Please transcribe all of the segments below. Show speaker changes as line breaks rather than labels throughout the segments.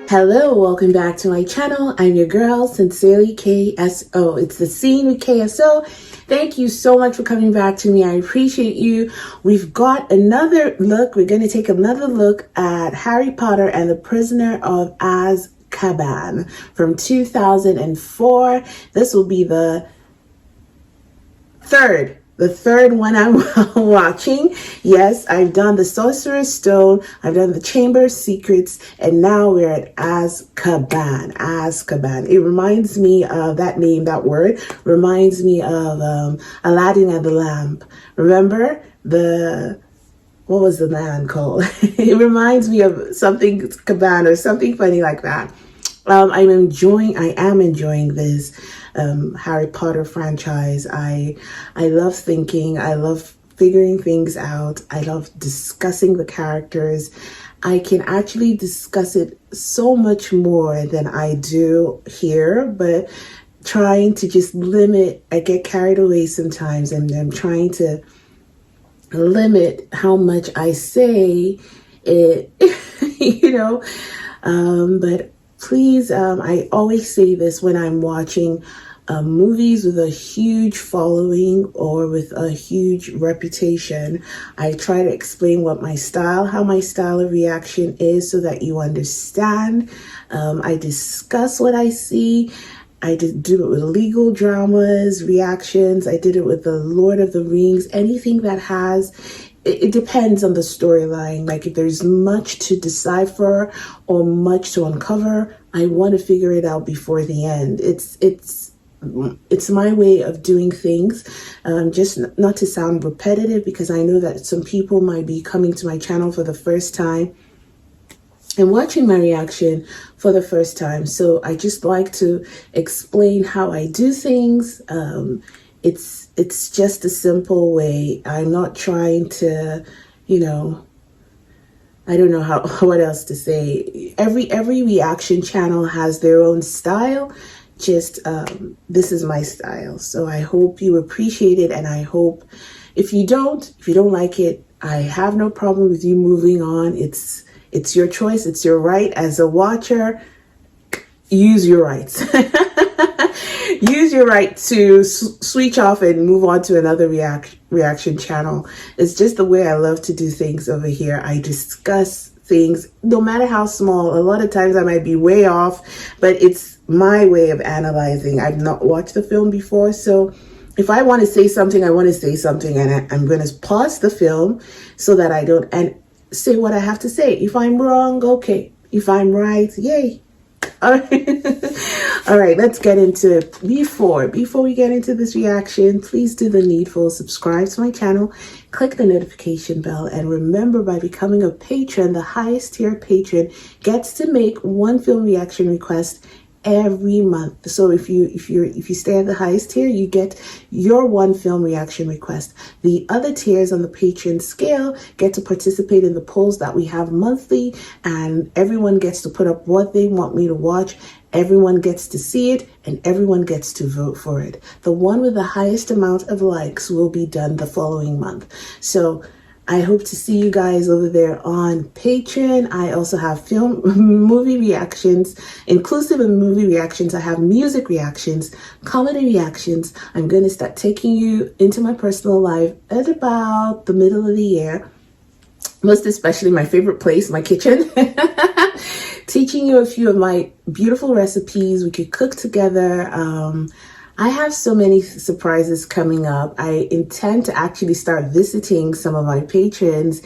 Hello, welcome back to my channel. I'm your girl, Sincerely KSO. It's the scene with KSO. Thank you so much for coming back to me. I appreciate you. We've got another look. We're going to take another look at Harry Potter and the Prisoner of Azkaban from 2004. This will be the third one I'm watching. Yes, I've done the Sorcerer's Stone, I've done the Chamber of Secrets, and now we're at Azkaban. Azkaban. It reminds me of that name, that word reminds me of Aladdin and the Lamp. Remember what was the man called? It reminds me of something Caban or something funny like that. I am enjoying this Harry Potter franchise. I love thinking. I love figuring things out. I love discussing the characters. I can actually discuss it so much more than I do here, but trying to just limit, I get carried away sometimes, and I'm trying to limit how much I say it, but please, I always say this when I'm watching movies with a huge following or with a huge reputation. I try to explain how my style of reaction is so that you understand. I discuss what I see. I did do it with legal dramas, reactions. I did it with the Lord of the Rings, anything that has... It depends on the storyline. Like if there's much to decipher or much to uncover, I want to figure it out before the end. It's my way of doing things, just not to sound repetitive, because I know that some people might be coming to my channel for the first time and watching my reaction for the first time. So I just like to explain how I do things. It's just a simple way. I'm not trying to, I don't know what else to say. Every reaction channel has their own style. Just this is my style. So I hope you appreciate it, and I hope if you don't like it, I have no problem with you moving on. It's your choice. It's your right as a watcher. Use your rights. Use your right to switch off and move on to another reaction channel. It's just the way I love to do things over here. I discuss things, no matter how small. A lot of times I might be way off, but it's my way of analyzing. I've not watched the film before, so if I want to say something, I want to say something, and I'm going to pause the film so that I don't and say what I have to say. If I'm wrong, okay. If I'm right, yay. All right, let's get into it. Before we get into this reaction, please do the needful. Subscribe to my channel, click the notification bell, and remember, by becoming a patron, the highest tier patron gets to make one film reaction request every month. So if you stay at the highest tier, you get your one film reaction request. The other tiers on the patron scale get to participate in the polls that we have monthly, and everyone gets to put up what they want me to watch. Everyone gets to see it, and everyone gets to vote for it. The one with the highest amount of likes will be done the following month. So I hope to see you guys over there on Patreon. I also have movie reactions, inclusive of movie reactions. I have music reactions, comedy reactions. I'm going to start taking you into my personal life at about the middle of the year, most especially my favorite place, my kitchen. Teaching you a few of my beautiful recipes we could cook together. I have so many surprises coming up. I intend to actually start visiting some of my patrons.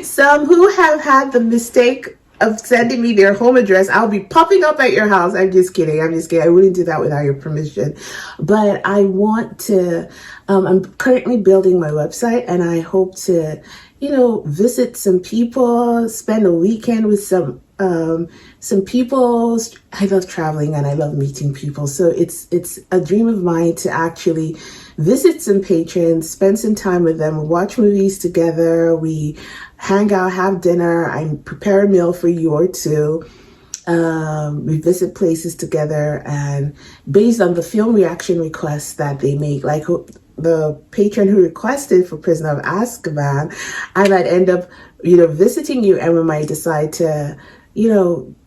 Some who have had the mistake of sending me their home address. I'll be popping up at your house. I'm just kidding. I wouldn't do that without your permission. But I want to, I'm currently building my website, and I hope to, visit some people, spend a weekend with some people. I love traveling and I love meeting people. So it's a dream of mine to actually visit some patrons, spend some time with them, watch movies together. We hang out, have dinner. I prepare a meal for you or two. We visit places together, and based on the film reaction requests that they make, like the patron who requested for Prisoner of Azkaban, I might end up, visiting you, and we might decide to,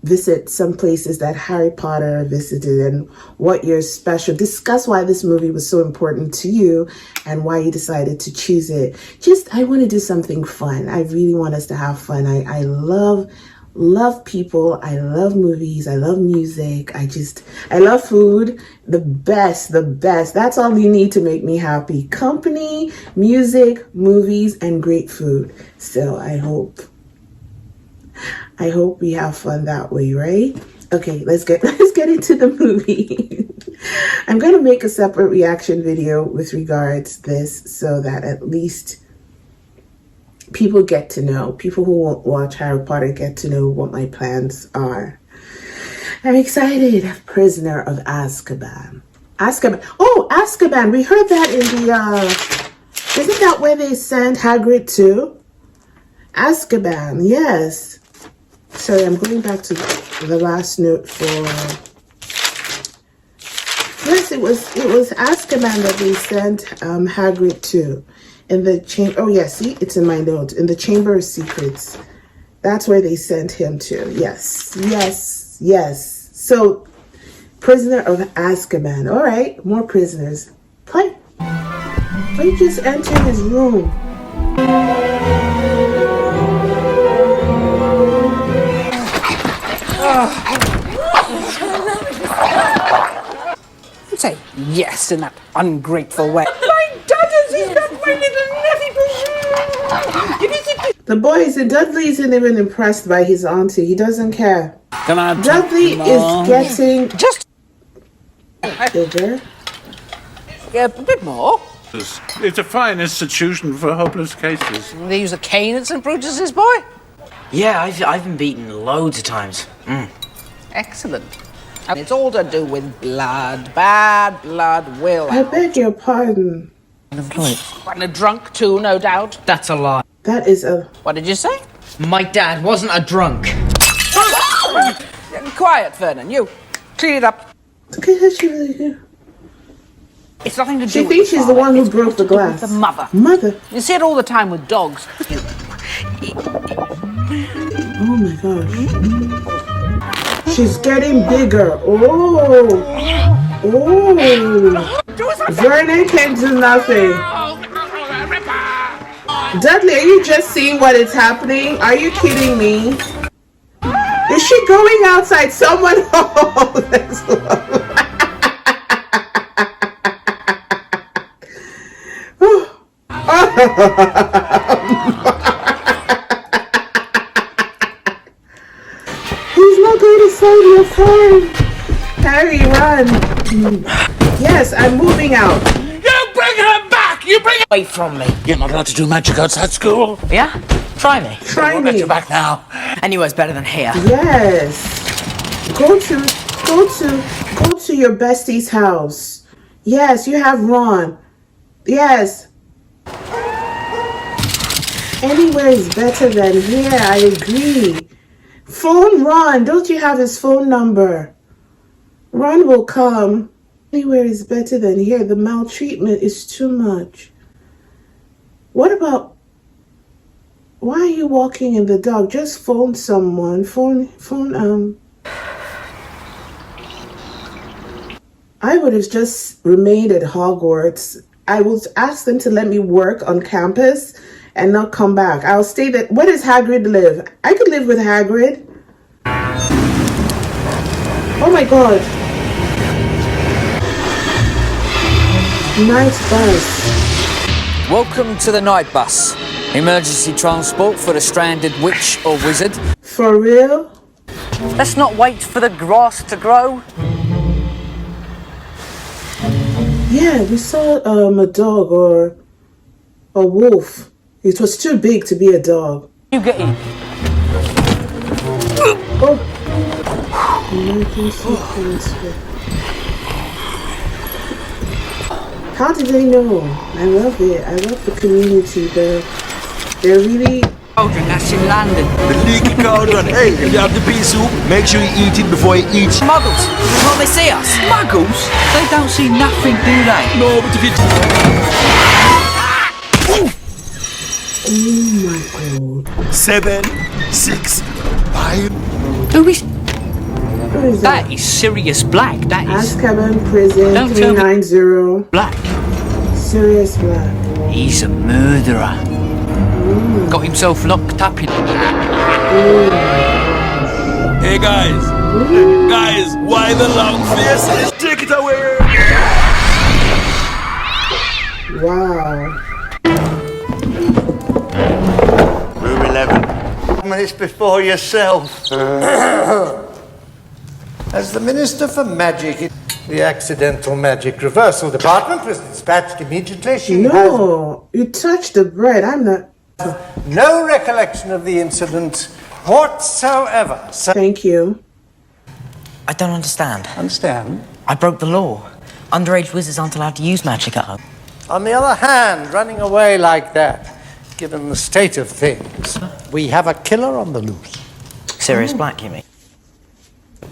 visit some places that Harry Potter visited and what your special, discuss why this movie was so important to you and why you decided to choose it. I want to do something fun. I really want us to have fun. I love people. I love movies. I love music. I love food. The best. That's all you need to make me happy. Company, music, movies, and great food. So I hope we have fun that way, right? Okay, let's get into the movie. I'm going to make a separate reaction video with regards to this so that at least people get to know, people who won't watch Harry Potter get to know what my plans are. I'm excited. Prisoner of Azkaban. Oh, Azkaban. We heard that in the, isn't that where they sent Hagrid to? Azkaban, yes. Sorry, I'm going back to the last note for... Yes, it was Azkaban that they sent Hagrid to. In the chamber... Oh, yeah, see? It's in my notes. In the Chamber of Secrets. That's where they sent him to. Yes. So, Prisoner of Azkaban. All right, more prisoners. Why just enter his room?
Say yes in that ungrateful way.
My Duddles, he's got my little nephew.
The boys, and Dudley isn't even impressed by his auntie. He doesn't care.
Come on,
Dudley is getting
just
bigger.
a bit more.
It's a fine institution for hopeless cases.
They use a cane at St. Brutus's, boy.
Yeah, I've been beaten loads of times.
Excellent. And it's all to do with blood. Bad blood will.
I beg your pardon.
And a drunk too, no doubt.
That's a lie.
That is a...
What did you say?
My dad wasn't a drunk.
Quiet, Vernon. You clean it up.
Okay, that's really good.
It's nothing to do
She
with
thinks she's the one who broke the
with
glass.
the mother.
Mother.
You see it all the time with dogs.
Oh my gosh. She's getting bigger. Oh. Vernon can do nothing. Dudley, are you just seeing what is happening? Are you kidding me? Is she going outside? Someone... Oh, that's He's not going to save your phone. Harry, run. Yes, I'm moving out.
You bring her back! You bring her
Away from me.
You're not allowed to do magic outside school.
Yeah? Try me.
Try
We'll get
me.
you back now.
Anywhere's better than here.
Yes. Go to your bestie's house. Yes, you have Ron. Yes. Anywhere is better than here. I agree. Phone Ron. Don't you have his phone number? Ron will come. Anywhere is better than here. The maltreatment is too much. What about... Why are you walking in the dark? Just phone someone. I would have just remained at Hogwarts. I would ask them to let me work on campus and not come back. I'll stay there. Where does Hagrid live? I could live with Hagrid. Oh my god. Night Bus.
Welcome to the Knight Bus. Emergency transport for a stranded witch or wizard.
For real?
Let's not wait for the grass to grow.
Yeah, we saw a dog or a wolf. It was too big to be a dog.
You get in.
Oh. Emergency transfer. How did they know? I love it. I love the community. They're really
Cauldron, that's in London.
The leaky cauldron. Hey, if you have the pea soup, make sure you eat it before you eat.
Muggles! Can't they see us?
Muggles? They don't see nothing, do they?
No, but if you...
Oh my god.
7, 6, 5.
Who is...
What is that?
That is Sirius Black. That is
Azkaban Prison
Don't tell me-
390.
Black.
Sirius Black.
He's a murderer. Got himself locked up in...
Hey guys. Guys, why the long faces? Take it away.
Wow.
Room 11. Minutes before yourself. As the Minister for Magic, the Accidental Magic Reversal Department was dispatched immediately. She
No, you touched the bread. I'm not.
has no recollection of the incident whatsoever. So,
Thank you.
I don't understand.
understand?
I broke the law. Underage wizards aren't allowed to use magic at home.
On the other hand, running away like that, given the state of things, we have a killer on the loose.
Sirius Black, you mean?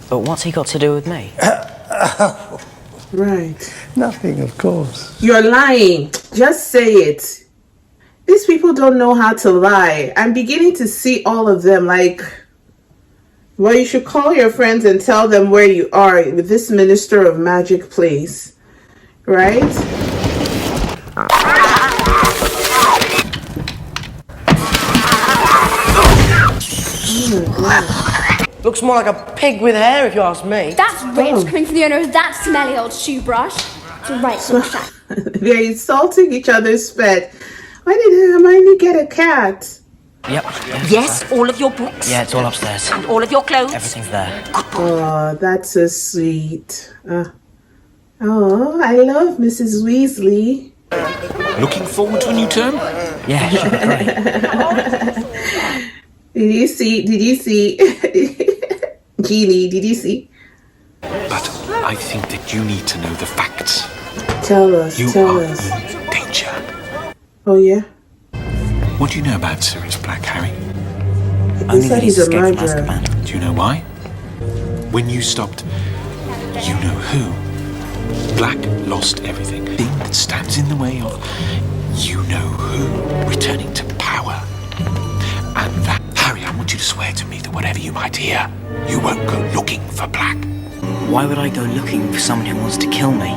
But what's he got to do with me?
Right.
Nothing, of course.
You're lying. Just say it. These people don't know how to lie. I'm beginning to see all of them like, well, you should call your friends and tell them where you are with this Minister of Magic place. Right?
Looks more like a pig with hair, if you ask me.
That's rich, coming from the owner of that smelly old shoe brush. It's a right sunshine.
They're insulting each other's pet. Why did Hermione get a cat?
Yep.
Yes, all of your books.
Yeah, it's all upstairs.
And all of your clothes.
Everything's there.
Oh, that's so sweet. Oh, I love Mrs. Weasley.
Looking forward to a new term?
Yeah, sure, great.
Did you see? Jeannie, did you see?
But I think that you need to know the facts.
Tell us,
You
tell
are
us.
in danger.
Oh, yeah?
What do you know about Sirius Black, Harry?
Only
said
that
he's
he's
a
escaped from
murderer.
Azkaban.
Do you know why? When you stopped, you know who. Black lost everything. The thing that stands in the way of you know who returning to power. And that, Harry, I want you to swear to me that whatever you might hear, you won't go looking for Black.
Why would I go looking for someone who wants to kill me?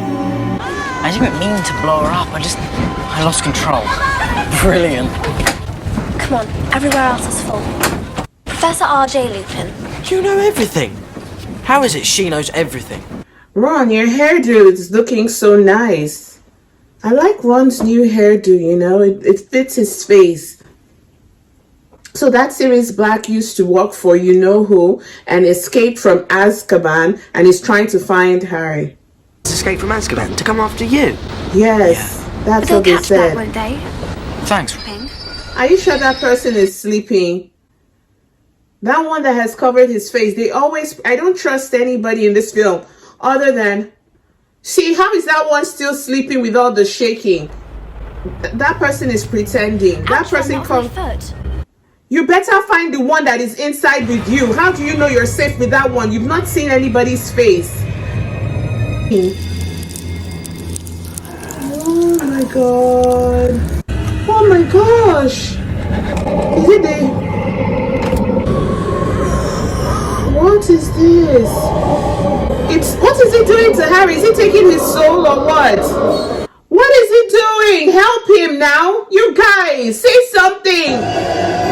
I didn't mean to blow her up. I lost control. Brilliant.
Come on, everywhere else is full. Professor R.J. Lupin.
You know everything. How is it she knows everything?
Ron, your hairdo is looking so nice. I like Ron's new hairdo, you know, it fits his face. So that Sirius Black used to work for you know who and escaped from Azkaban and is trying to find Harry.
Escape from Azkaban to come after you.
Yes, that's
They'll
what they
catch that,
said.
won't they?
Thanks.
Are you sure that person is sleeping? That one that has covered his face. I don't trust anybody in this film other than, see, how is that one still sleeping with all the shaking? That person is pretending. That person
Not
comes.
my foot.
You better find the one that is inside with you. How do you know you're safe with that one? You've not seen anybody's face. Oh my god. Oh my gosh. Is it the... What is this? What is he doing to Harry? Is he taking his soul or what? What is he doing? Help him now. You guys, say something.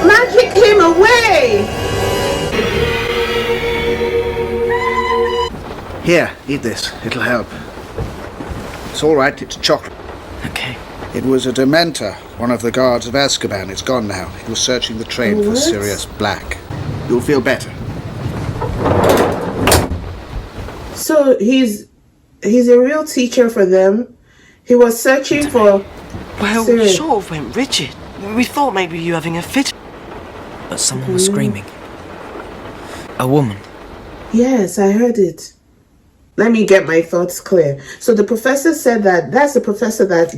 Magic him away.
Here, eat this. It'll help. It's all right. It's chocolate.
Okay.
It was a Dementor, one of the guards of Azkaban. It's gone now. It was searching the train for
What?
Sirius Black. You'll feel better.
So he's a real teacher for them. He was searching for...
Well,
Sirius.
sort of went rigid. We thought maybe you having a fit.
But someone was screaming. A woman.
Yes, I heard it. let me get my thoughts clear. So the professor said that's the professor that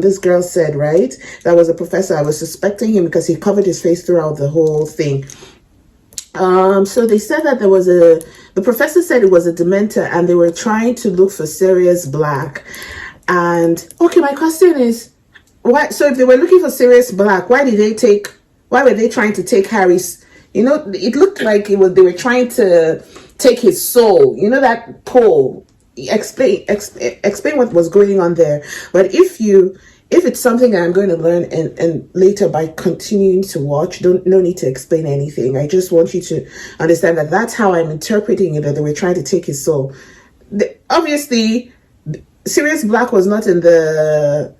this girl said, right? That was a professor. I was suspecting him because he covered his face throughout the whole thing. So they said that the professor said it was a Dementor and they were trying to look for Sirius Black. And okay, my question is, why? So if they were looking for Sirius Black, why were they trying to take Harry's? You know, it looked like they were trying to take his soul. You know that pole. Explain what was going on there. But if it's something that I'm going to learn and later by continuing to watch, no need to explain anything. I just want you to understand that that's how I'm interpreting it, that they were trying to take his soul. Obviously, Sirius Black was not in their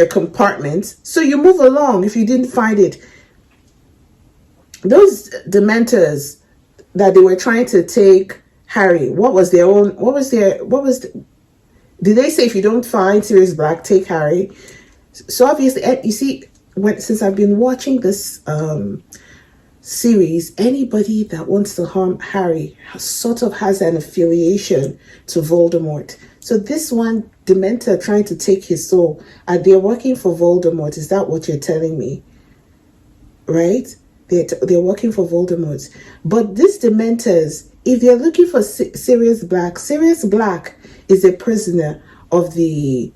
compartment, so you move along if you didn't find it. Those Dementors that they were trying to take Harry, did they say if you don't find Sirius Black, take Harry? So obviously, you see, since I've been watching this series, anybody that wants to harm Harry sort of has an affiliation to Voldemort. So this one, Dementor trying to take his soul, they're working for Voldemort. Is that what you're telling me? Right? They're working for Voldemort. But these Dementors, if they're looking for Sirius Black is a prisoner of the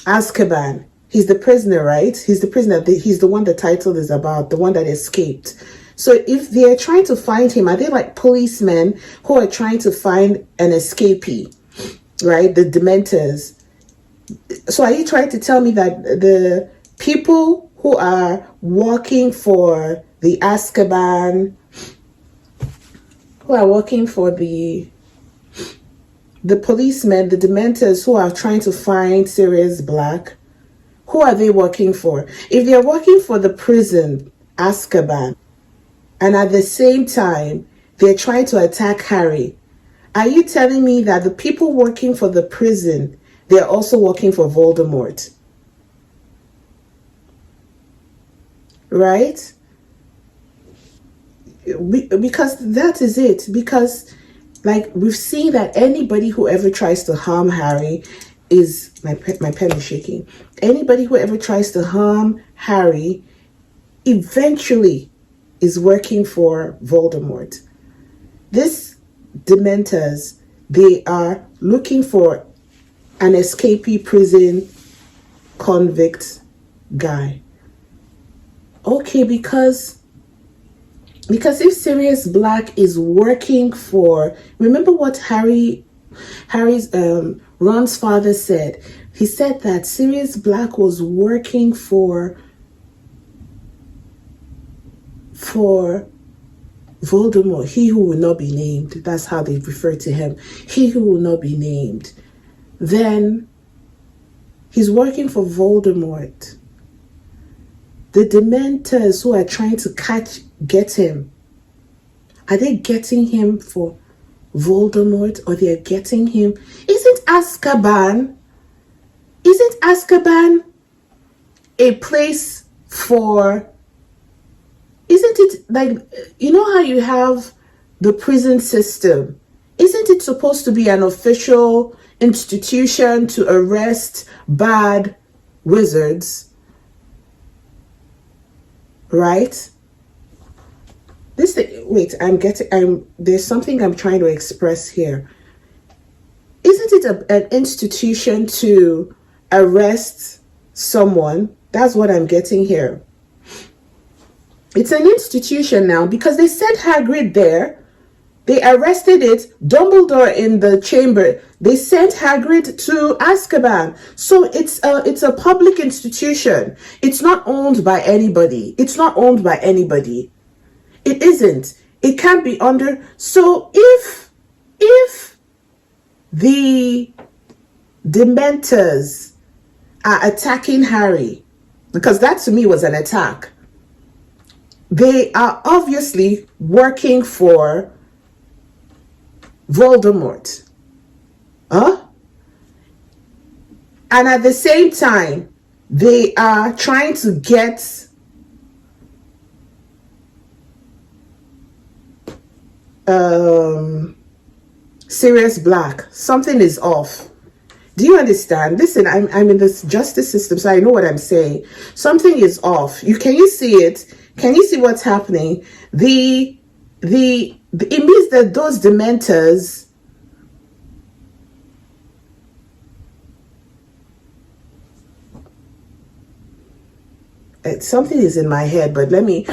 Azkaban. He's the prisoner, right? He's the prisoner. He's the one the title is about, the one that escaped. So if they're trying to find him, are they like policemen who are trying to find an escapee, right? The Dementors. So are you trying to tell me that the people who are working for the Azkaban, who are working for the policemen, the Dementors who are trying to find Sirius Black, who are they working for? If they're working for the prison, Azkaban, and at the same time, they're trying to attack Harry, are you telling me that the people working for the prison, they're also working for Voldemort? Right? Because that is it. Because, like, we've seen that anybody who ever tries to harm Harry is... My pen is shaking. Anybody who ever tries to harm Harry eventually is working for Voldemort. This Dementors, they are looking for an escapee prison convict guy. Okay, because if Sirius Black is working for, remember what Harry's Ron's father said. He said that Sirius Black was working for Voldemort, he who will not be named. That's how they refer to him. He who will not be named. Then he's working for Voldemort. The Dementors who are trying to get him, are they getting him for Voldemort, or they're getting him? Isn't Azkaban a place for... Isn't it like, you know how you have the prison system? Isn't it supposed to be an official institution to arrest bad wizards? Right? There's something I'm trying to express here. Isn't it an institution to arrest someone? That's what I'm getting here. It's an institution now because they sent Hagrid there. They arrested it. Dumbledore in the chamber. They sent Hagrid to Azkaban. So it's a public institution. It's not owned by anybody. It isn't. It can't be under. So if the Dementors are attacking Harry, because that to me was an attack, they are obviously working for Voldemort. And at the same time, they are trying to get Sirius Black. Something is off. Do you understand? Listen, I'm in this justice system, so I know what I'm saying. Something is off. Can you see it? Can you see what's happening? It means that those Dementors something is in my head, but let me.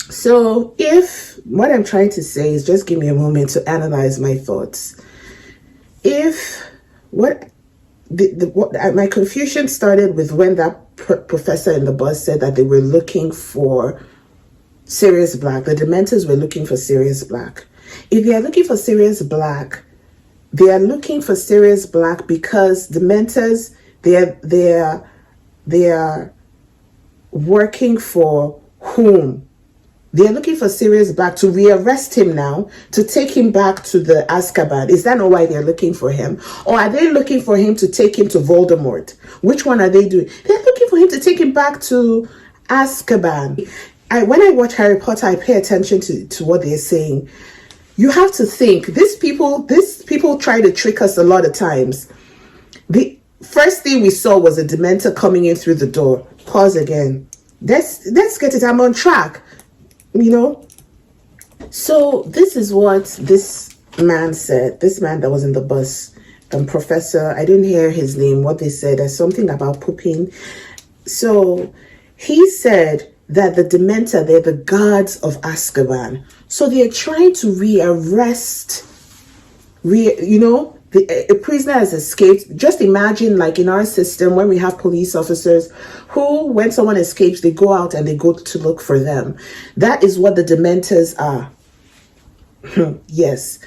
So if what I'm trying to say is, just give me a moment to analyze my thoughts. If what my confusion started with when that professor in the bus said that they were looking for Sirius Black. The Dementors were looking for Sirius Black. If they are looking for Sirius Black, they are looking for Sirius Black because Dementors they are working for whom? They are looking for Sirius Black to rearrest him now, to take him back to the Azkaban. Is that not why they're looking for him? Or are they looking for him to take him to Voldemort? Which one are they doing? They're looking for him to take him back to Azkaban. When I watch Harry Potter, I pay attention to what they're saying. You have to think, these people try to trick us a lot of times. The first thing we saw was a Dementor coming in through the door. Pause again. Let's get it. I'm on track. You know, so this is what this man said. This man that was in the bus, professor, I didn't hear his name. What they said, there's something about pooping. So he said that the Dementor, they're the guards of Azkaban. So they're trying to rearrest, a prisoner has escaped. Just imagine, like in our system, when we have police officers who, when someone escapes, they go out and they go to look for them. That is what the Dementors are. Yes.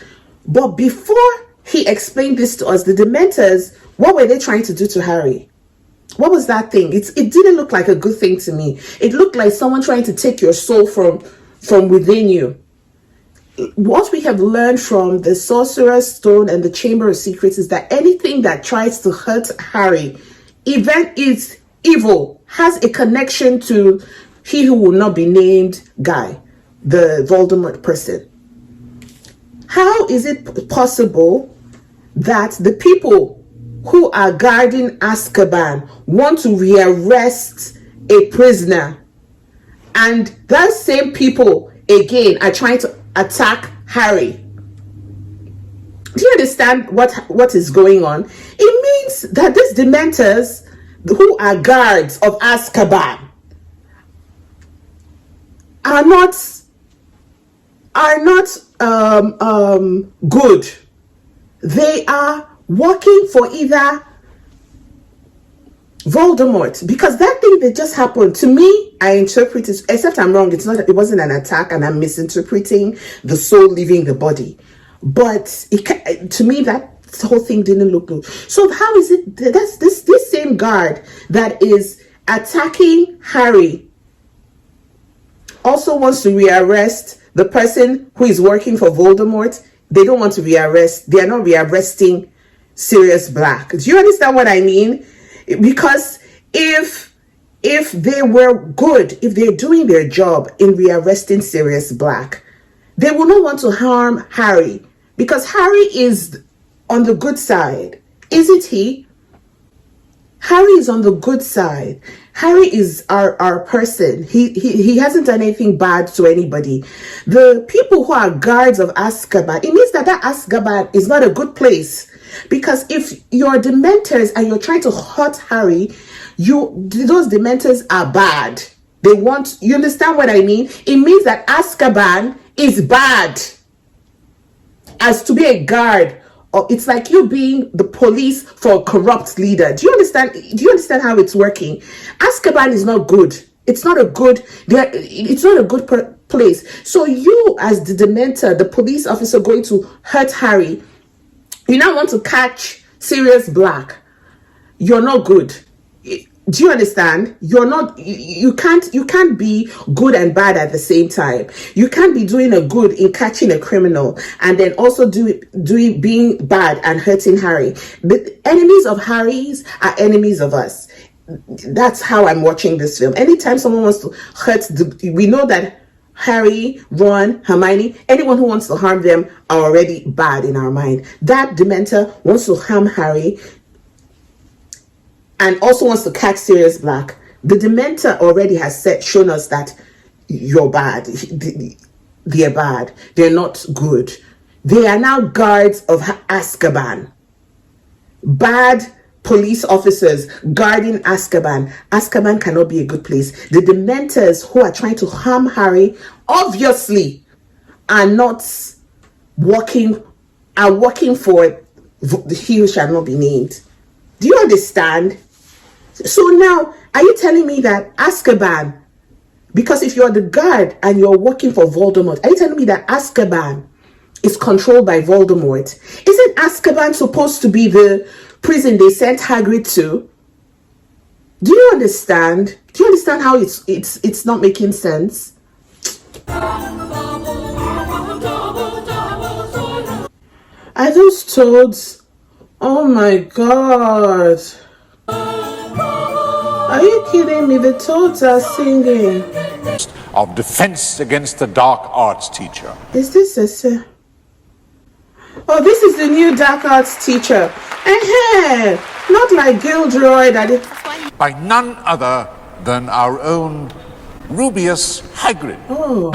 But before he explained this to us, the Dementors, what were they trying to do to Harry? What was that thing? It didn't look like a good thing to me. It looked like someone trying to take your soul from within you. What we have learned from the Sorcerer's Stone and the Chamber of Secrets is that anything that tries to hurt Harry, even is evil, has a connection to he who will not be named guy, the Voldemort person. How is it possible that the people who are guarding Azkaban want to rearrest a prisoner, and those same people again are trying to attack Harry? Do you understand what is going on? It means that these Dementors, who are guards of Azkaban, are not good. They are working for either Voldemort, because that thing that just happened to me, I interpret it, except I'm wrong, it wasn't an attack and I'm misinterpreting the soul leaving the body, but to me that whole thing didn't look good. So how is it that's this same guard that is attacking Harry also wants to rearrest the person who is working for Voldemort? They don't want to rearrest. They are not rearresting Sirius Black. Do you understand what I mean? Because if they were good, if they're doing their job in rearresting Sirius Black, they will not want to harm Harry, because Harry is on the good side, isn't he? Harry is on the good side. Harry is our person. He hasn't done anything bad to anybody. The people who are guards of Azkaban, it means that Azkaban is not a good place. Because if you're Dementors and you're trying to hurt Harry, those Dementors are bad. You understand what I mean? It means that Azkaban is bad. As to be a guard, or it's like you being the police for a corrupt leader. Do you understand how it's working? Azkaban is not good. It's not a good place. So you, as the Dementor, the police officer going to hurt Harry, you now want to catch Sirius Black. You're not good. Do you understand? You're not. You can't be good and bad at the same time. You can't be doing a good in catching a criminal and then also being bad and hurting Harry. The enemies of Harry's are enemies of us. That's how I'm watching this film. Anytime someone wants to hurt we know that Harry, Ron, Hermione, anyone who wants to harm them are already bad in our mind. That Dementor wants to harm Harry and also wants to catch Sirius Black. The Dementor already has shown us that you're bad. They're bad. They're not good. They are now guards of Azkaban. Bad police officers guarding Azkaban. Azkaban cannot be a good place. The Dementors who are trying to harm Harry obviously are working for he who shall not be named. Do you understand? So now, are you telling me that Azkaban, because if you're the guard and you're working for Voldemort, are you telling me that Azkaban is controlled by Voldemort? Isn't Azkaban supposed to be the prison they sent Hagrid to? Do you understand? Do you understand how it's not making sense? Are those toads? Oh my god. Are you kidding me? The toads are singing.
Of defense against the dark arts teacher.
Is this a... Oh, this is the new dark arts teacher. Not like Gilderoy that it...
By none other than our own Rubius Hagrid.
Oh.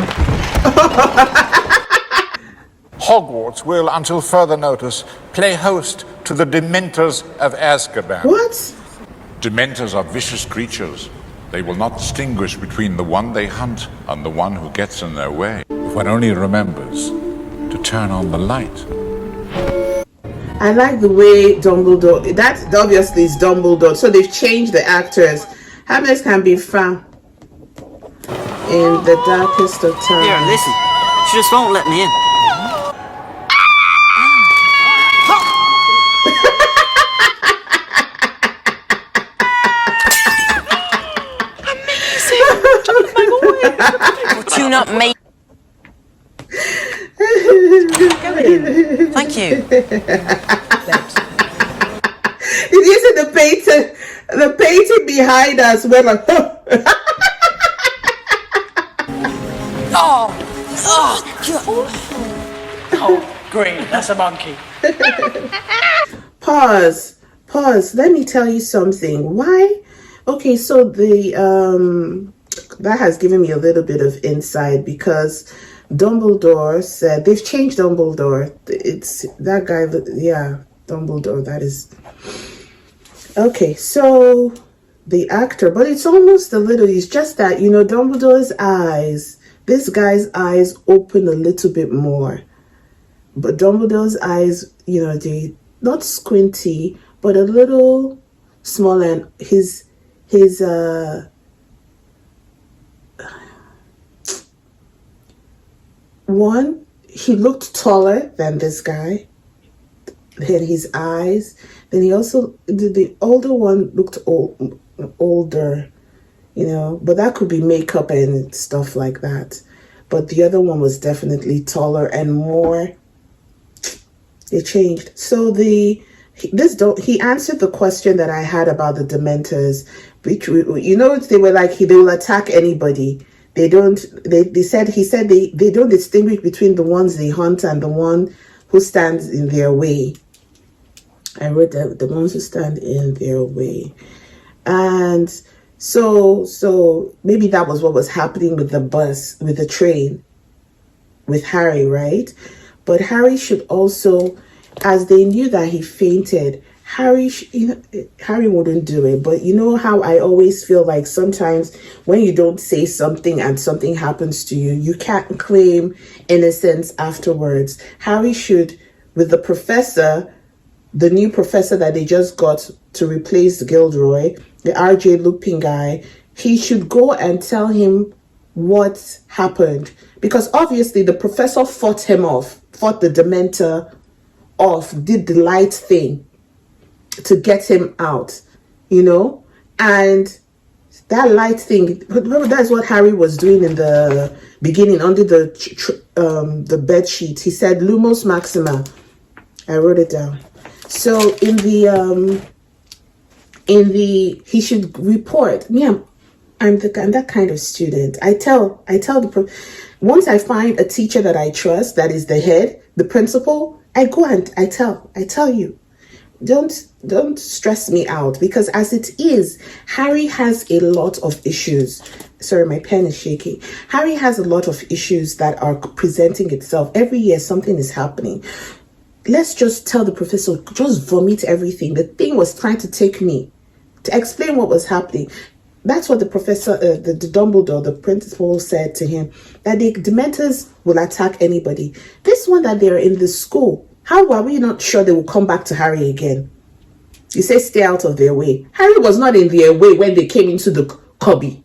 Hogwarts will, until further notice, play host to the Dementors of Azkaban.
What?
Dementors are vicious creatures. They will not distinguish between the one they hunt and the one who gets in their way. If one only remembers to turn on the light.
I like the way Dumbledore, that obviously is Dumbledore, so they've changed the actors. Happiness can be found in the darkest of times.
Here, listen. She just won't let me in. Tune up, mate. Go in. Thank you.
Did you see the painting behind us? We're like,
Oh, green. That's a monkey.
Pause. Let me tell you something. Why? Okay, so that has given me a little bit of insight because Dumbledore said they've changed Dumbledore. It's that guy. Yeah, Dumbledore. That is okay. So the actor, but it's almost a little. It's just that Dumbledore's eyes. This guy's eyes open a little bit more, but Dumbledore's eyes, they not squinty, but a little smaller. And his one, he looked taller than this guy. Then his eyes. Then he also, the older one looked older, but that could be makeup and stuff like that. But the other one was definitely taller and more. It changed. So he answered the question that I had about the Dementors, which they were like they will attack anybody. They don't. He said they don't distinguish between the ones they hunt and the one who stands in their way. I wrote that the ones who stand in their way, and so maybe that was what was happening with the train, with Harry, right? But Harry should also, as they knew that he fainted. Harry wouldn't do it, but you know how I always feel like sometimes when you don't say something and something happens to you, you can't claim innocence afterwards. Harry should, with the professor, the new professor that they just got to replace Gilderoy, the RJ Lupin guy, he should go and tell him what happened. Because obviously the professor fought the Dementor off, did the light thing to get him out, and that light thing. Remember, that's what Harry was doing in the beginning under the bed sheet. He said Lumos Maxima. I wrote it down. So in the he should report. Yeah, I'm that kind of student. I tell the Once I find a teacher that I trust, that is the head, the principal, I go and I tell you, don't stress me out, because as it is, Harry has a lot of issues. Sorry, my pen is shaking. Harry has a lot of issues that are presenting itself. Every year something is happening. Let's just tell the professor, just vomit everything. The thing was trying to take me to explain what was happening. That's what the professor, the Dumbledore, the principal, said to him, that the Dementors will attack anybody. This one that they're in the school, how are we not sure they will come back to Harry again? You say stay out of their way. Harry was not in their way when they came into the cubby,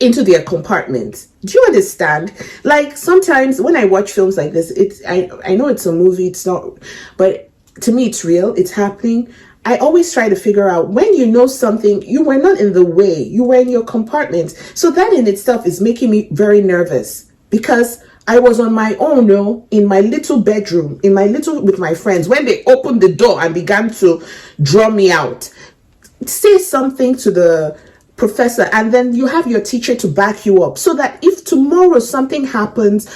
into their compartment. Do you understand? Like, sometimes when I watch films like this, I know it's a movie, it's not, but to me it's real, it's happening. I always try to figure out, when you know something, you were not in the way, you were in your compartment. So that in itself is making me very nervous, because I was on my own, in my little bedroom, with my friends, when they opened the door and began to draw me out. Say something to the professor, and then you have your teacher to back you up, so that if tomorrow something happens,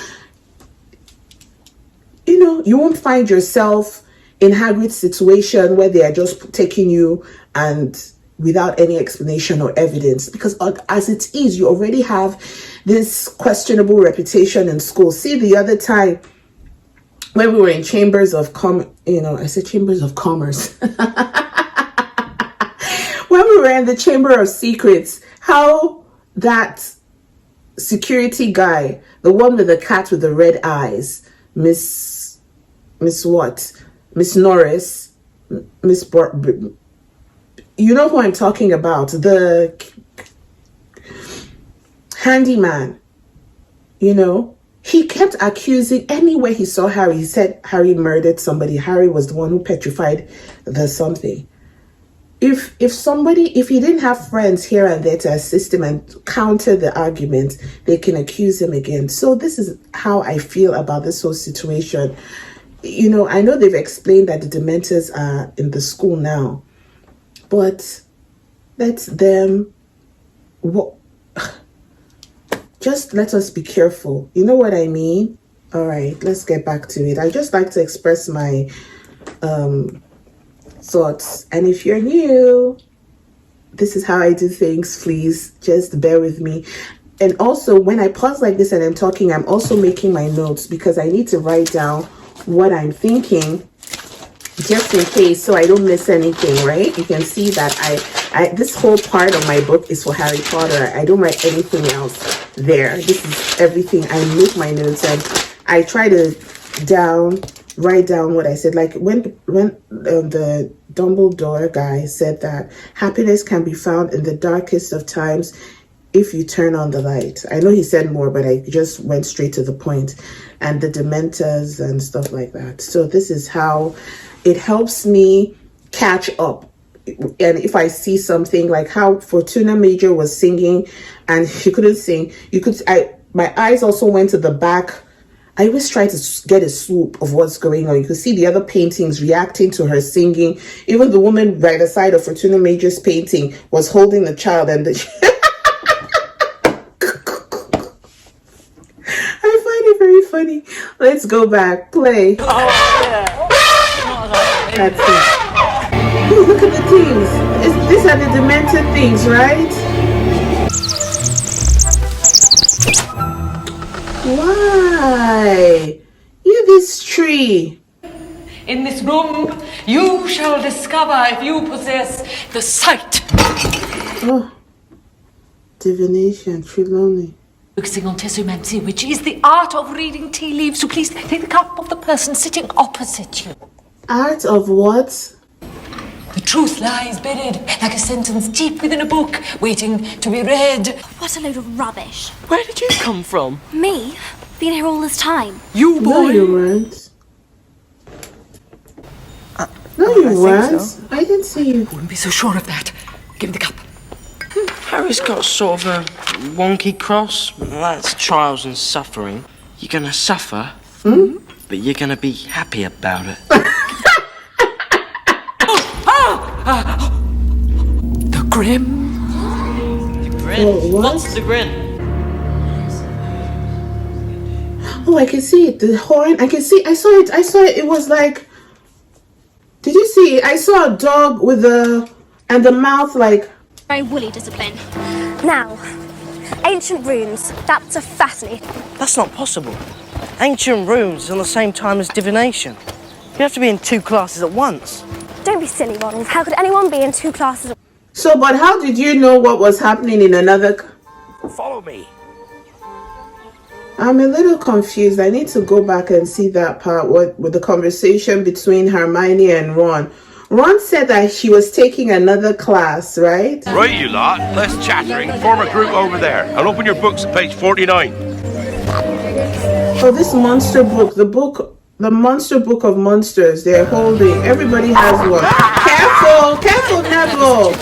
you won't find yourself in Hagrid's situation where they are just taking you and without any explanation or evidence, because as it is, you already have this questionable reputation in school. See, the other time when we were in Chambers of I said Chambers of Commerce. When we were in the Chamber of Secrets, how that security guy, the one with the cat with the red eyes, Miss Norris, you know who I'm talking about, the handyman, he kept accusing, anywhere he saw Harry, he said Harry murdered somebody. Harry was the one who petrified the something. If he didn't have friends here and there to assist him and counter the argument, they can accuse him again. So this is how I feel about this whole situation. I know they've explained that the Dementors are in the school now, but that's them. Just let us be careful. You know what I mean? All right, let's get back to it. I just like to express my thoughts. And if you're new, this is how I do things. Please just bear with me. And also, when I pause like this and I'm talking, I'm also making my notes, because I need to write down what I'm thinking, just in case, so I don't miss anything, right? You can see that I this whole part of my book is for Harry Potter. I don't write anything else there. This is everything. I make my notes and I try to write down what I said. Like when the Dumbledore guy said that happiness can be found in the darkest of times if you turn on the light. I know he said more, but I just went straight to the point. And the Dementors and stuff like that. So this is how it helps me catch up. And if I see something, like how Fortuna Major was singing and she couldn't sing, my eyes also went to the back. I always try to get a swoop of what's going on. You could see the other paintings reacting to her singing. Even the woman by the side of Fortuna Major's painting was holding the child, and very funny. Let's go back. Play.
Oh, yeah.
That's it. Ooh, look at the things. These are the demented things, right? Why? You this tree.
In this room, you shall discover if you possess the sight.
Oh. Divination, Trelawney.
Focusing on tessomancy, which is the art of reading tea leaves. So please take the cup of the person sitting opposite you.
Art of what?
The truth lies buried like a sentence deep within a book, waiting to be read.
What a load of rubbish.
Where did you come from?
Me? Been here all this time.
You boy?
No, you weren't. No, you weren't. So. I didn't see you.
I wouldn't be so sure of that. Give me the cup.
Harry's got sort of a wonky cross. That's trials and suffering. You're gonna suffer, but you're gonna be happy about it.
The Grim.
The Grin?
What?
What's the Grin?
Oh, I can see it. The horn. I can see. I saw it. I saw it. It was like. Did you see it? I saw a dog with and the mouth like.
Very woolly discipline. Now, ancient runes. That's a fascinating.
That's not possible. Ancient runes on the same time as divination. You have to be in 2 classes at once.
Don't be silly, Ronald. How could anyone be in 2 classes?
So, but how did you know what was happening in another?
Follow me.
I'm a little confused. I need to go back and see that part with the conversation between Hermione and Ron. Ron said that she was taking another class, right?
Right, you lot. Less chattering. Form a group over there. And open your books at page 49.
Oh, this monster book, the monster book of monsters they're holding. Everybody has one. Careful, careful, Neville.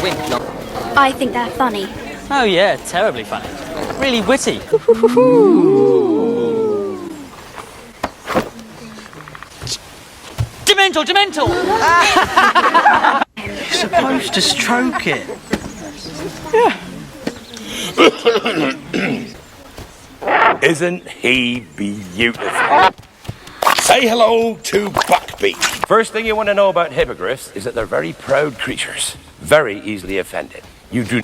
I think they're funny.
Oh yeah, terribly funny. Really witty. Dementor, Dementor!
You're supposed to stroke it.
Isn't he beautiful? Say hello to Buckbeak. First thing you want to know about hippogriffs is that they're very proud creatures. Very easily offended. You do...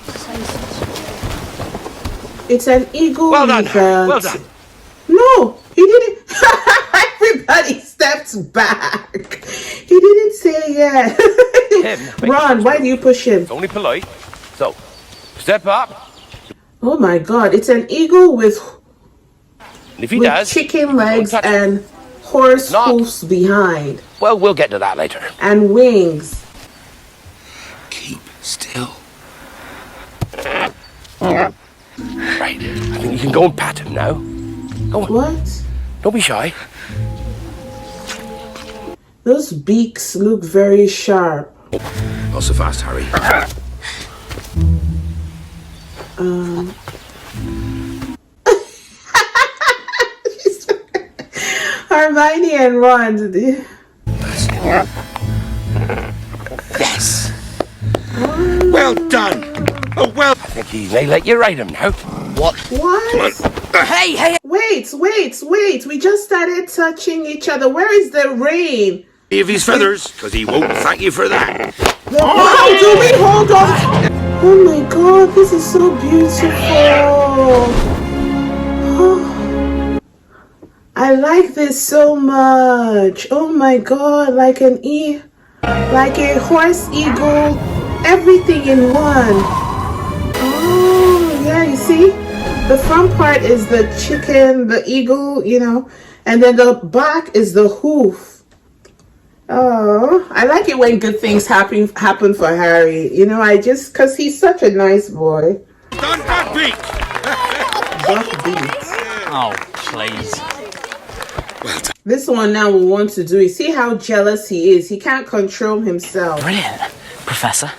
It's an eagle.
Well done, well done.
No, he didn't. Everybody steps back. He didn't say yes. Ron, why do you push him?
It's only polite. So, step up.
Oh my God, it's an eagle with
If he does,
chicken legs and horse hoofs behind.
Well, we'll get to that later.
And wings.
Keep still. Right. I think you can go and pat him now. Go on.
What?
Don't be shy.
Those beaks look very sharp.
Not so fast, Harry.
Hermione and Ron.
Yes. Well done. Oh, well. I think he may let you ride him now. What?
What?
Come on. Hey.
Wait. We just started touching each other. Where is the rain?
Of his feathers, because he won't thank you for that.
How do we hold on? Oh my God, this is so beautiful. Oh, I like this so much. Oh my God, like a horse, eagle, everything in one. Oh yeah, you see? The front part is the chicken, the eagle, and then the back is the hoof. Oh, I like it when good things happen for Harry. Because he's such a nice boy.
Done, Buckbeak!
Buckbeak.
Oh, please.
This one now will want to do it. See how jealous he is. He can't control himself.
Brilliant, Professor.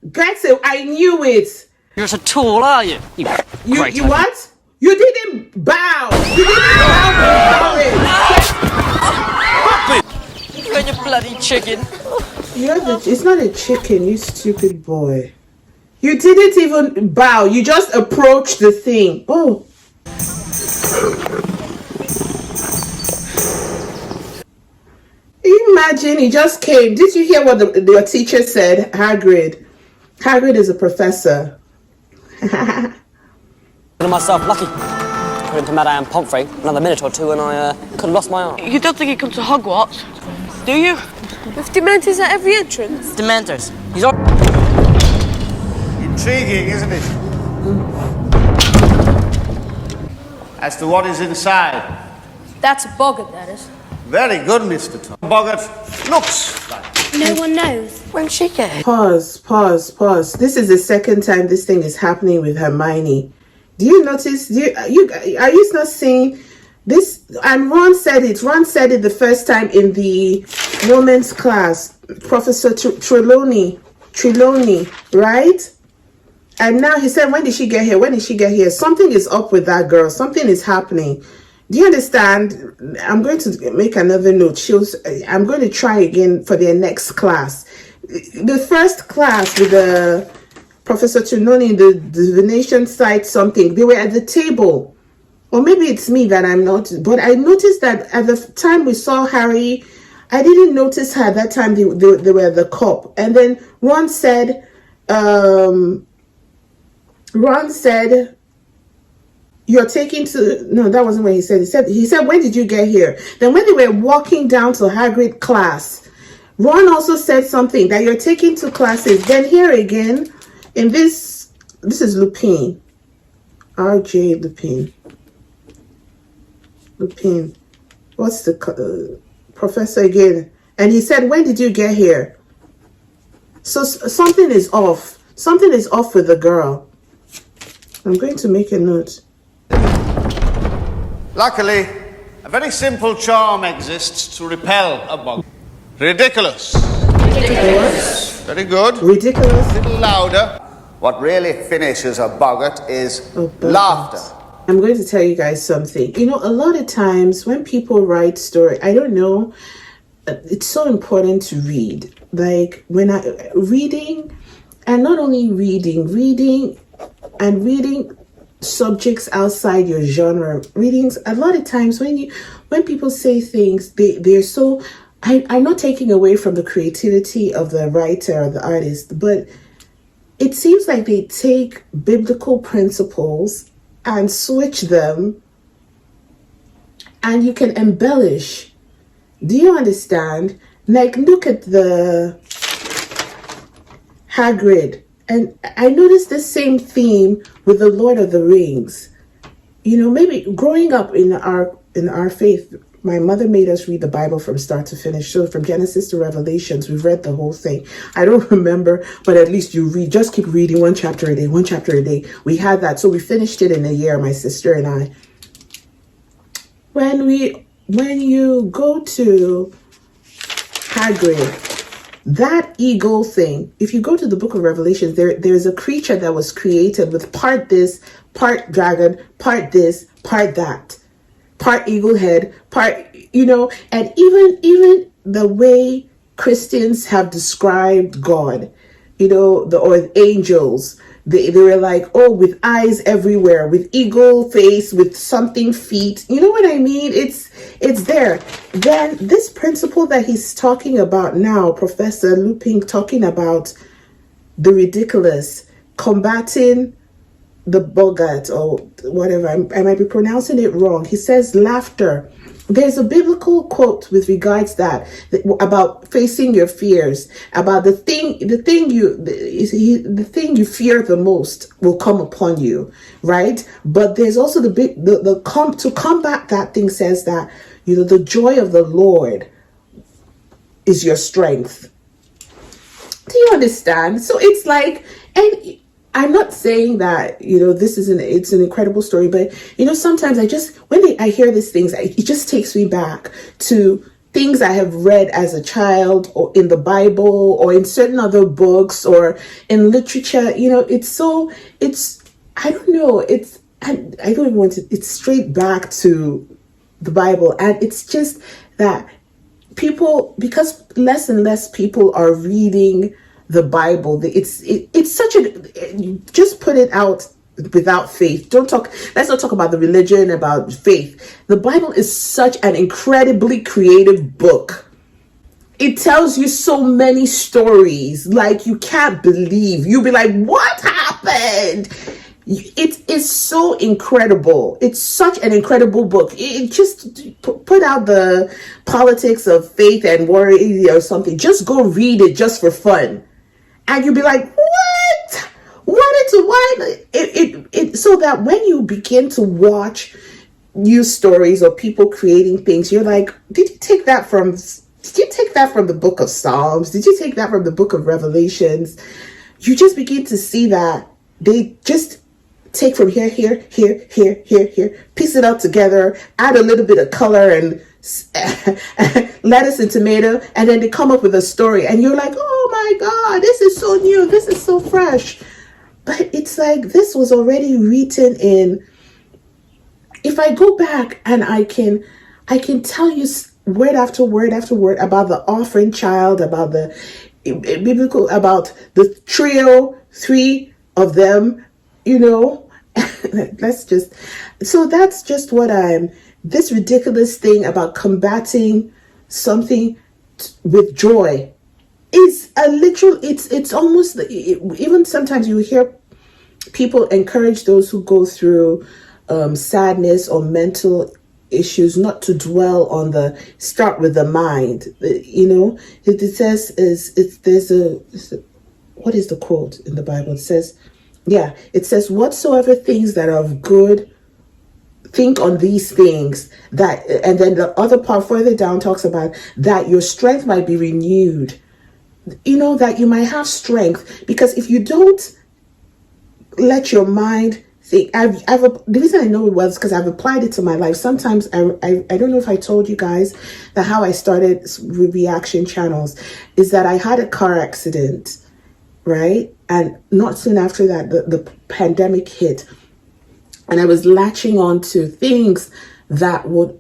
That's it. I knew it.
You're so tall, are you?
You what? You didn't bow. You didn't bow.
You and your bloody chicken.
It's not a chicken, you stupid boy. You didn't even bow. You just approached the thing. Oh. Imagine he just came. Did you hear what your teacher said? Hagrid. Hagrid is a professor.
Consider myself lucky. According to Madame Pomfrey, another minute or two and I could have lost my arm.
You don't think he comes to Hogwarts, do you?
With Dementors at every entrance.
Dementors. He's all...
Intriguing, isn't it? As to what is inside.
That's a boggart, that is.
Very good, Mr. Tom. Boggart looks like...
No one knows.
When's she get it?
Pause. This is the second time this thing is happening with Hermione. Do you notice? Are you not seeing this? And Ron said it. Ron said it the first time in the women's class. Professor Trelawney, right? And now he said, when did she get here? When did she get here? Something is up with that girl. Something is happening. Do you understand? I'm going to make another note. I'm going to try again for their next class. The first class with the Professor Trelawney, the Divination side something. They were at the table. or maybe it's me that I'm not, but I noticed that at the time we saw Harry, I didn't notice her at that time they were the cop. And then Ron said, you're taking to, no, that wasn't what he said. He said, when did you get here? Then when they were walking down to Hagrid class, Ron also said something that you're taking to classes. Then here again, in this is Lupin. R.J. Lupin. Lupin. What's the professor again? And he said, when did you get here? So something is off. Something is off with the girl. I'm going to make a note.
Luckily, a very simple charm exists to repel a bug. Ridiculous.
Ridiculous.
Very good.
Ridiculous.
A little louder. What really finishes a boggart is laughter.
I'm going to tell you guys something. You know, a lot of times when people write story, I don't know, it's so important to read. Like when reading, and not only reading subjects outside your genre. Readings, a lot of times when people say things, they're so, I'm not taking away from the creativity of the writer or the artist, but it seems like they take biblical principles and switch them, and you can embellish. Do you understand? Like, look at the Hagrid, and I noticed the same theme with the Lord of the Rings. You know, maybe growing up in our faith, my mother made us read the Bible from start to finish. So from Genesis to Revelations, we've read the whole thing. I don't remember, but at least you read. Just keep reading one chapter a day. We had that. So we finished it in a year, my sister and I. When you go to Hagrid, that eagle thing, if you go to the book of Revelations, there's a creature that was created with part this, part dragon, part this, part that. Part eagle head, part, you know, and even the way Christians have described God, you know, or angels, they were like, oh, with eyes everywhere, with eagle face, with something feet, you know what I mean? It's there. Then this principle that he's talking about now, Professor Lupin talking about the ridiculous, combating the Boggart or whatever, I might be pronouncing it wrong. He says laughter. There's a biblical quote with regards that about facing your fears, about the thing you fear the most will come upon you, right? But there's also to combat that thing says that, you know, the joy of the Lord is your strength. Do you understand? So it's like, and I'm not saying that, you know, it's an incredible story, but, you know, sometimes when I hear these things, it just takes me back to things I have read as a child, or in the Bible, or in certain other books, or in literature. You know, I don't know, I don't even want to, it's straight back to the Bible. And it's just that people, because less and less people are reading the Bible, it's such just put it out without faith. Let's not talk about the religion, about faith. The Bible is such an incredibly creative book. It tells you so many stories, like you can't believe. You'll be like, what happened? It is so incredible. It's such an incredible book. It just put out the politics of faith and worry or something. Just go read it just for fun. And you'll be like, what? So that when you begin to watch news stories or people creating things, you're like, did you take that from the book of Psalms? Did you take that from the book of Revelations? You just begin to see that they just take from here, piece it all together, add a little bit of color and lettuce and tomato, and then they come up with a story, and you're like, oh my God, this is so new, this is so fresh. But it's like, this was already written in. If I go back and I can tell you word after word after word about the offering child, about the biblical, about the trio, 3 of them, you know, Let's just, so that's just what this ridiculous thing about combating something with joy is a literal, it's almost, even sometimes you hear people encourage those who go through sadness or mental issues not to dwell on start with the mind. It says what is the quote in the Bible? It says whatsoever things that are of good, think on these things, that, and then the other part further down talks about that your strength might be renewed. That you might have strength, because if you don't let your mind think, the reason I know it was because I've applied it to my life. Sometimes I don't know if I told you guys that how I started with reaction channels is that I had a car accident, right? And not soon after that, the pandemic hit, and I was latching on to things that would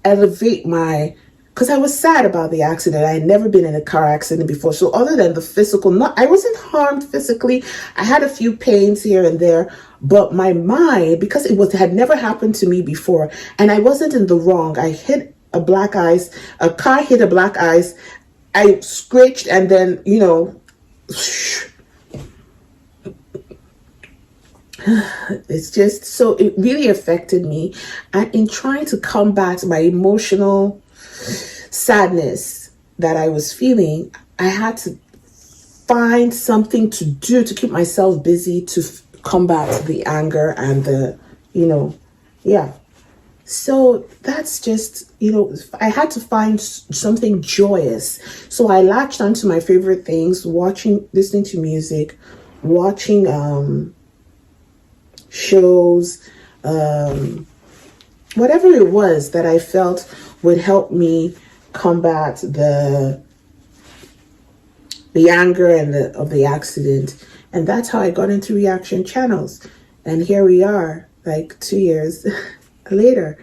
elevate because I was sad about the accident. I had never been in a car accident before. So other than the physical, I wasn't harmed physically. I had a few pains here and there, but my mind, because had never happened to me before, and I wasn't in the wrong. I hit a car hit a black ice. I scratched, and then, it's just, so it really affected me. And in trying to combat my emotional sadness that I was feeling, I had to find something to do to keep myself busy to combat the anger and so that's just, I had to find something joyous. So I latched onto my favorite things, listening to music, watching shows, whatever it was that I felt would help me combat the anger of the accident. And that's how I got into reaction channels. And here we are, like 2 years later,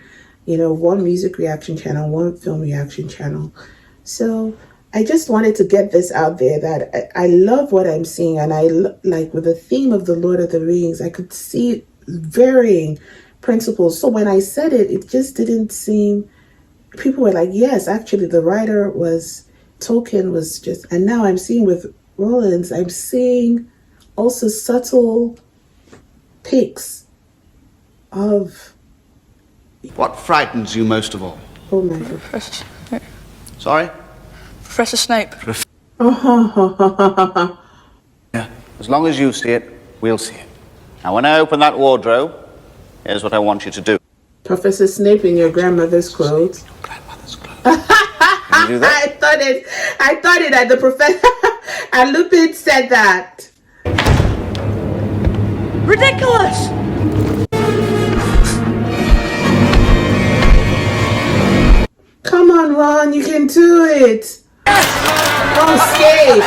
one music reaction channel, one film reaction channel. So I just wanted to get this out there that I love what I'm seeing. And like with the theme of the Lord of the Rings, I could see varying principles. So when I said it, it just didn't seem, people were like, yes, actually the writer was, Tolkien was just, and now I'm seeing with Rollins, I'm seeing also subtle picks of.
What frightens you most of all?
Oh my God.
Professor Snape.
Sorry?
Professor Snape.
Yeah. As long as you see it, we'll see it. Now, when I open that wardrobe, here's what I want you to do.
Professor Snape in your grandmother's clothes.
Can you do that?
I thought it at the professor. And Lupin said that.
Ridiculous!
Come on, Ron, you can do it. Don't skate.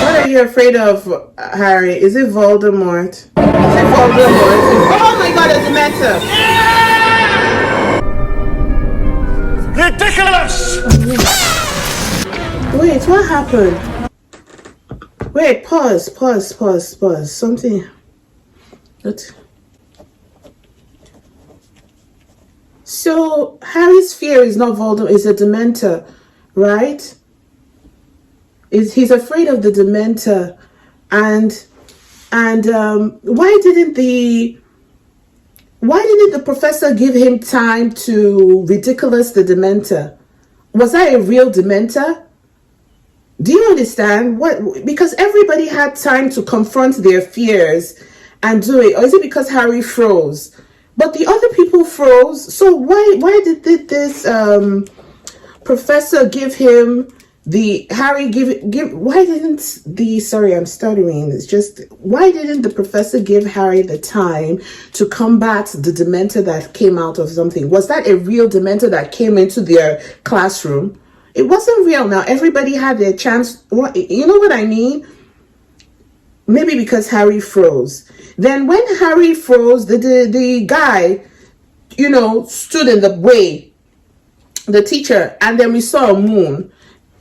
What are you afraid of, Harry? Is it Voldemort? Is it Voldemort? Oh my God, it's a matter.
Ridiculous!
Wait, what happened? Wait, pause. Something. What? So Harry's fear is not Voldemort, is a Dementor, right? He's afraid of the Dementor, and why didn't the professor give him time to ridiculous the Dementor? Was that a real Dementor? Do you understand what? Because everybody had time to confront their fears and do it, or is it because Harry froze? But the other people froze. So why did this professor give him why didn't the, sorry, I'm stuttering. It's just, why didn't the professor give Harry the time to combat the Dementor that came out of something? Was that a real Dementor that came into their classroom? It wasn't real. Now everybody had their chance. You know what I mean? Maybe because Harry froze. Then when Harry froze, the guy, stood in the way, the teacher, and then we saw a moon.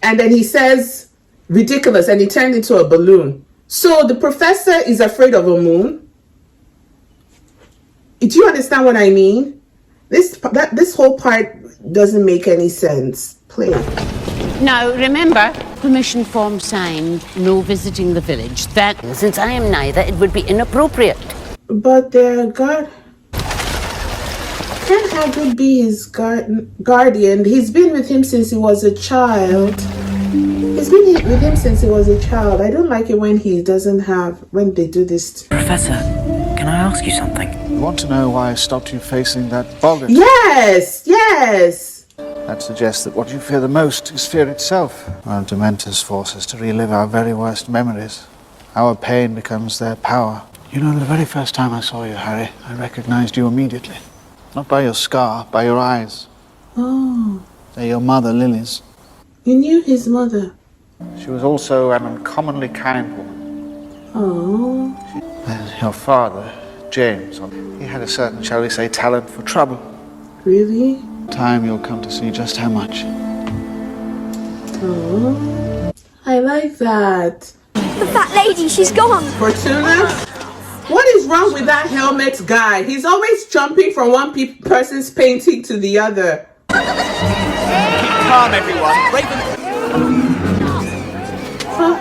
And then he says, ridiculous, and he turned into a balloon. So the professor is afraid of a moon. Do you understand what I mean? This whole part doesn't make any sense. Play.
Now, remember, permission form signed, no visiting the village. That, since I am neither, it would be inappropriate.
But their guard... Can't Hagrid be his guardian? He's been with him since he was a child. He's been with him since he was a child. I don't like it when he doesn't have... When they do this.
Professor, can I ask you something?
You want to know why I stopped you facing that boggart?
Yes! Yes!
That suggests that what you fear the most is fear itself. Our Dementors force us to relive our very worst memories. Our pain becomes their power. You know, the very first time I saw you, Harry, I recognized you immediately. Not by your scar, by your eyes.
Oh.
They're your mother, Lily's.
You knew his mother?
She was also an uncommonly kind woman.
Oh.
And your father, James, he had a certain, shall we say, talent for trouble.
Really?
In time you'll come to see just how much.
Oh. I like that.
The fat lady, she's gone.
Fortuna? What is wrong with that helmet guy? He's always jumping from one person's painting to the other.
Calm, everyone.
Oh,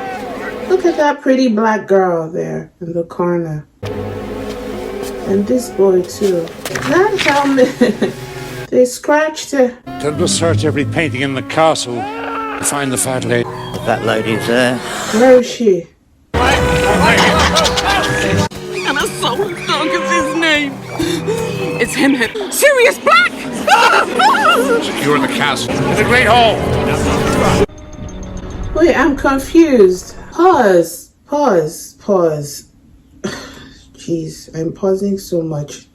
look at that pretty black girl there in the corner. And this boy too. That helmet, they scratched her.
Tell them to search every painting in the castle to find the fat lady.
The fat lady's there.
Where is she?
And a soul dog is his name. It's him. Sirius Black!
Secure the castle in the Great Hall.
Wait, I'm confused. Pause. Jeez, I'm pausing so much.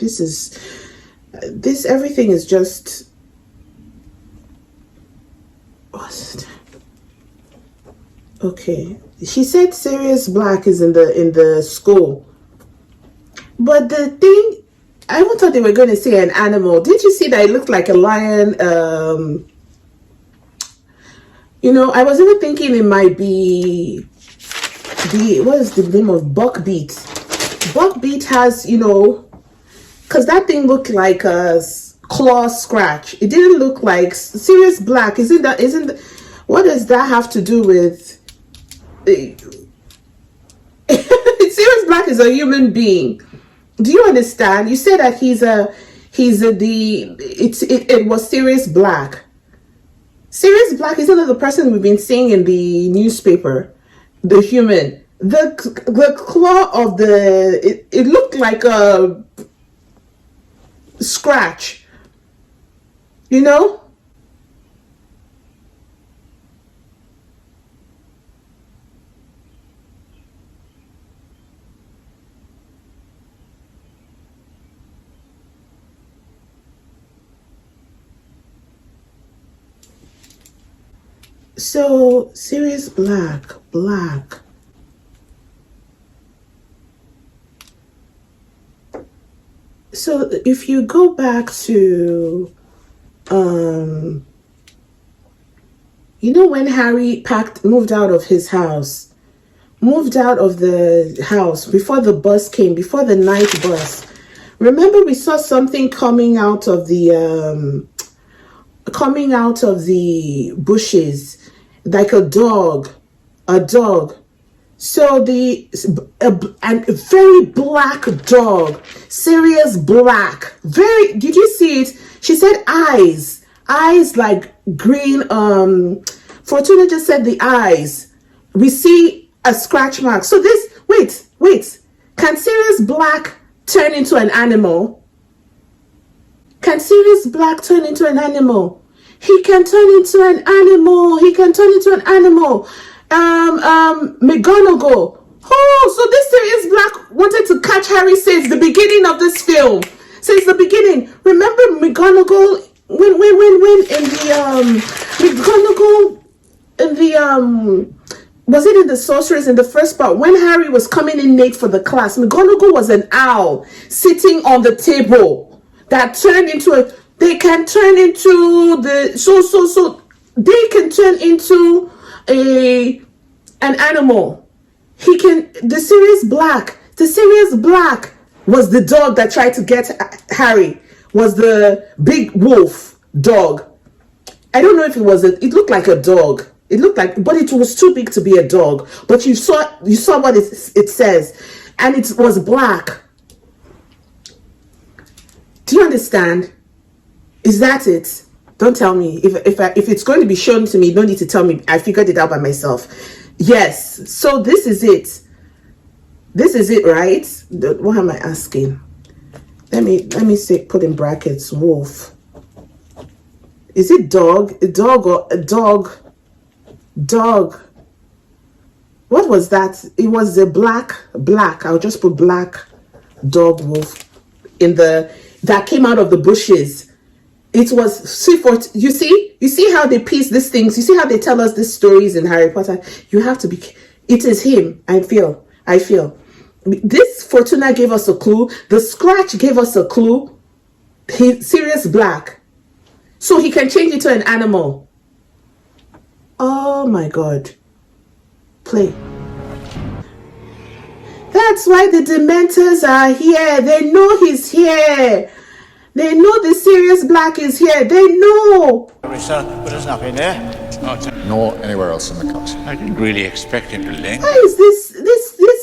Everything is just... Okay. She said Sirius Black is in the school. But the thing, I even thought they were going to say an animal. Did you see that it looked like a lion? I was even thinking it might be what is the name of Buckbeat? Buckbeat has, because that thing looked like a claw scratch. It didn't look like Sirius Black. What does that have to do with? Sirius Black is a human being. Do you understand? You said that it was Sirius Black. Sirius Black is another person we've been seeing in the newspaper. The human. The claw of it looked like a scratch. So, Sirius Black. So, if you go back to, when Harry moved out of his house, before the bus came, before the night bus. Remember, we saw something coming out of the bushes, like a dog. So a very black dog, Sirius Black. Did you see it? She said eyes like green. Fortuna just said the eyes. We see a scratch mark. So wait. Can Sirius Black turn into an animal? Can Sirius Black turn into an animal? He can turn into an animal. McGonagall. Oh, so this Sirius Black wanted to catch Harry since the beginning of this film. Since the beginning. Remember McGonagall when in the McGonagall in the was it in the Sorcerers in the first part when Harry was coming in late for the class? McGonagall was an owl sitting on the table that turned into a. They can turn into they can turn into an animal. The Sirius Black was the dog that tried to get Harry, was the big wolf dog. I don't know if it looked like a dog. But it was too big to be a dog. But you saw what it says, and it was black. Do you understand? Is that it? Don't tell me. If it's going to be shown to me, you don't need to tell me. I figured it out by myself. Yes. So this is it. This is it, right? What am I asking? Let me say, put in brackets, wolf. Is it dog? A dog or a dog? Dog. What was that? It was a black. I'll just put black dog wolf that came out of the bushes. It was you see how they piece these things. You see how they tell us these stories in Harry Potter. You have to be. It is him. I feel. This Fortuna gave us a clue. The scratch gave us a clue. Sirius Black. So he can change it to an animal. Oh my God. Play. That's why the Dementors are here. They know he's here. They know the Sirius Black is here. They know.
Sir, put us up in here.
Nor anywhere else in the country.
I didn't really expect him to link.
Why is this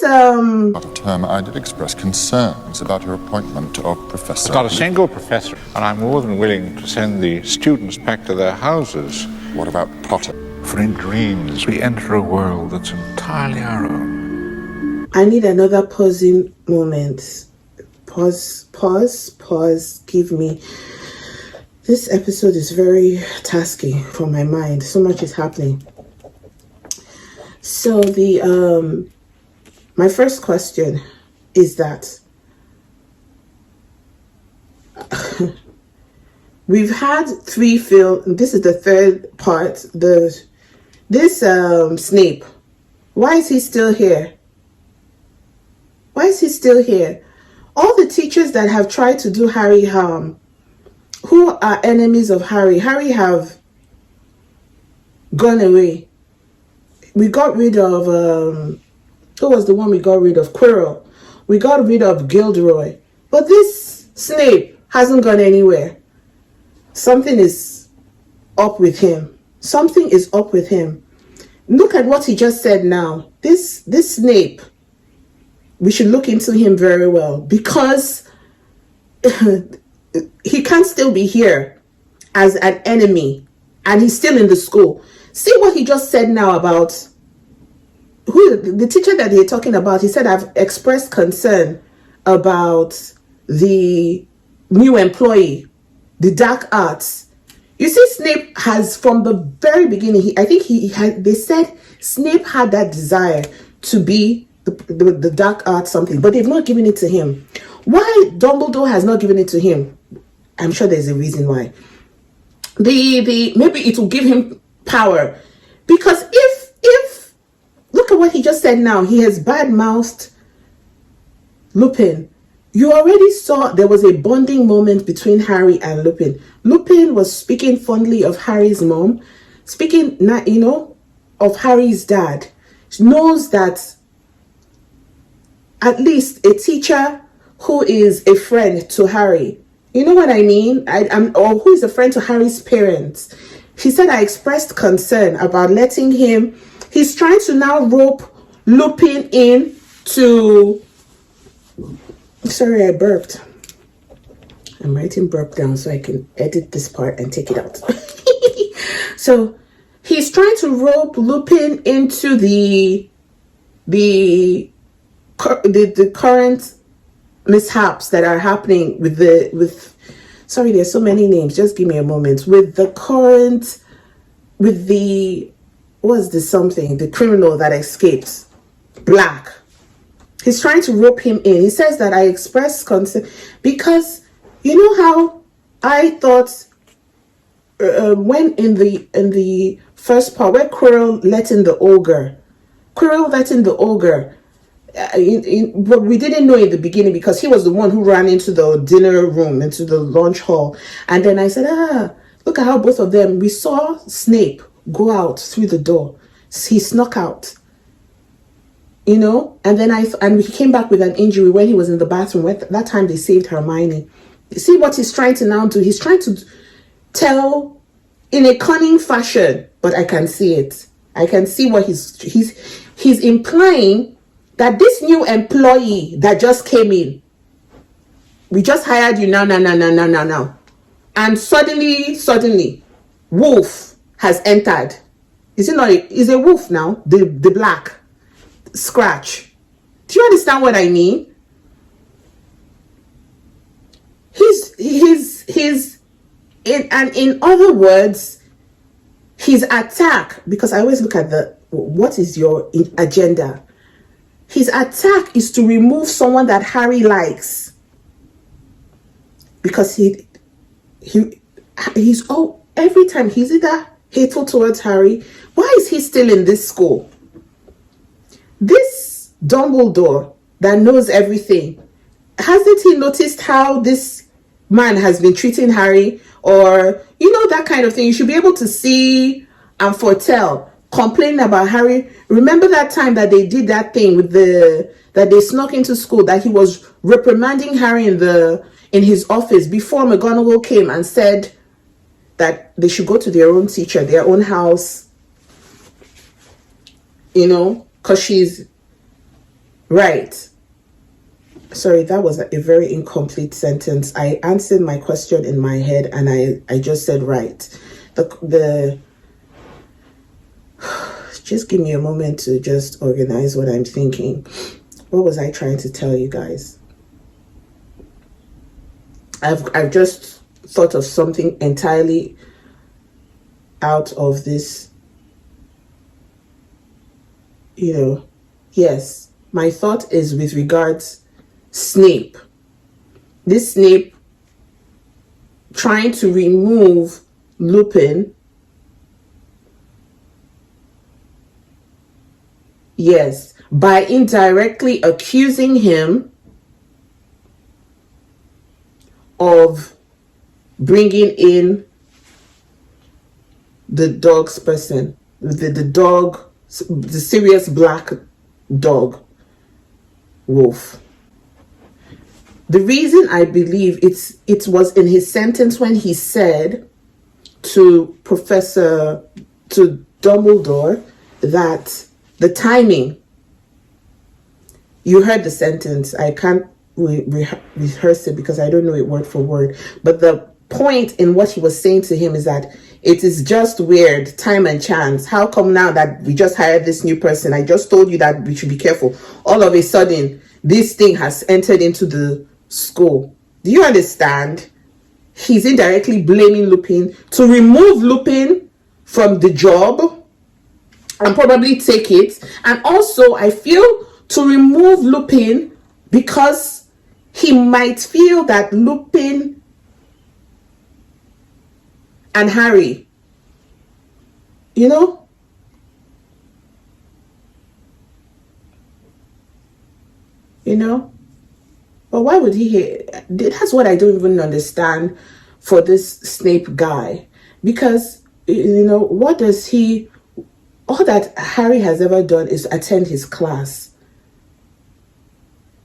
Out of term, I did express concerns about your appointment of Professor. Not a single professor, and I'm more than willing to send the students back to their houses. What about Potter? For in dreams, we enter a world that's entirely our own.
I need another pausing moment. Pause. Give me. This episode is very tasky for my mind. So much is happening. So my first question is that we've had 3 films. This is the third part. This Snape. Why is he still here? All the teachers that have tried to do Harry harm, who are enemies of Harry have gone away. We got rid of who was the one we got rid of? Quirrell. We got rid of Gilderoy. But this Snape hasn't gone anywhere. Something is up with him. Look at what he just said now. This Snape, we should look into him very well, because he can still be here as an enemy, and he's still in the school. See what he just said now about the teacher that they're talking about. He said, I've expressed concern about the new employee, the dark arts. You see, Snape has, from the very beginning, they said Snape had that desire to be the dark arts something, but they've not given it to him. Why Dumbledore has not given it to him? I'm sure there's a reason why. Maybe it will give him power, because if look at what he just said now. He has bad-mouthed Lupin. You already saw there was a bonding moment between Harry and Lupin. Lupin was speaking fondly of Harry's mom, speaking, of Harry's dad. She knows that at least a teacher who is a friend to Harry, you know what I mean? Or who is a friend to Harry's parents. He said, I expressed concern about letting him. He's trying to now rope Lupin in to. Sorry, I burped. I'm writing burp down so I can edit this part and take it out. So he's trying to rope Lupin into the current mishaps that are happening sorry, there's so many names, just give me a moment, the criminal that escaped, Black. He's trying to rope him in. He says that I expressed concern because you know how I thought when in the first part where Quirrell let in the ogre, but we didn't know in the beginning because he was the one who ran into the dinner room, into the lunch hall. And then I said, look at how both of them, we saw Snape go out through the door. He snuck out. you know. And then and he came back with an injury when he was in the bathroom. That time they saved Hermione. You see what he's trying to now do? He's trying to tell in a cunning fashion, but I can see it. I can see what he's implying, that this new employee that just came in, we just hired you now. And suddenly, wolf has entered. Is it not? Is a wolf now? The black scratch. Do you understand what I mean? In other words, his attack, because I always look at what is your agenda? His attack is to remove someone that Harry likes, because he's every time he's either hateful towards Harry. Why is he still in this school? This Dumbledore that knows everything, hasn't he noticed how this man has been treating Harry? Or, you know, that kind of thing. You should be able to see and foretell. Complaining about Harry. Remember that time that they did that thing with that they snuck into school, that he was reprimanding Harry in his office before McGonagall came and said that they should go to their own teacher, their own house, you know, because she's right. Sorry, that was a very incomplete sentence. I answered my question in my head and I just said right. Just give me a moment to just organize what I'm thinking. What was I trying to tell you guys? I've just thought of something entirely out of this, you know. Yes, my thought is with regards Snape. This Snape trying to remove Lupin. Yes, by indirectly accusing him of bringing in the dog's person, the Sirius black dog, wolf. The reason I believe it was in his sentence when he said to Dumbledore that the timing, you heard the sentence. I can't rehearse it because I don't know it word for word. But the point in what he was saying to him is that it is just weird, time and chance. How come now that we just hired this new person? I just told you that we should be careful. All of a sudden, this thing has entered into the school. Do you understand? He's indirectly blaming Lupin to remove Lupin from the job and probably take it. And also, I feel to remove Lupin because he might feel that Lupin and Harry, you know, but why would he? That's what I don't even understand for this Snape guy, because, you know, what does he? All that Harry has ever done is attend his class.